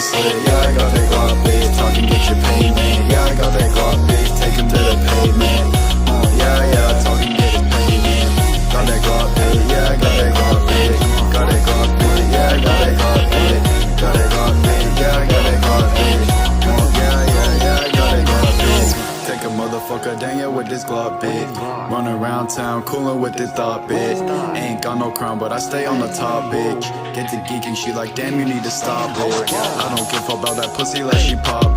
slip. Yeah, I got that Glock, bitch, talking get your payment. Yeah, I got that Glock, bitch, take him to the pavement. Yeah, talking get his payment. Got that Glock, bitch, yeah, I got that Glock, bitch. Got that Glock, bitch, yeah, I got that Glock, bitch. Got that Glock, bitch, yeah, I got that Glock, bitch. Yeah, I got that Glock, bitch. Take a motherfucker, dang it, with this Glock, bitch. Run around town, coolin' with this thought, bitch. Ain't got no crown, but I stay on the top, bitch. Get to geeking, she like, damn, you need to stop, bitch. I don't give a fuck about that pussy, let she pop,